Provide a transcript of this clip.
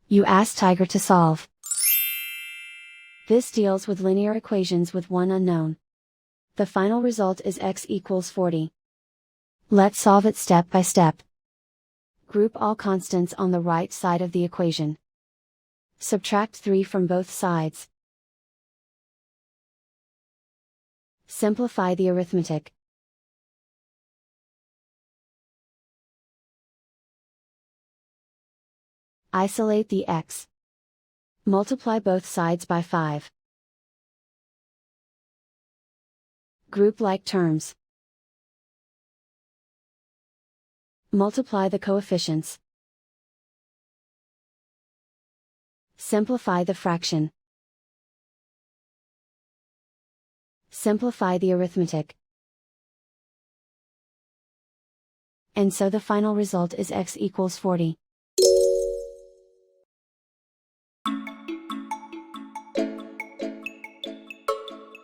You ask Tiger to solve. This deals with linear equations with one unknown. The final result is x equals 40. Let's solve it step by step. Group all constants on the right side of the equation. Subtract 3 from both sides. Simplify the arithmetic. Isolate the x. Multiply both sides by 5. Group like terms. Multiply the coefficients. Simplify the fraction. Simplify the arithmetic. And so the final result is x equals 40.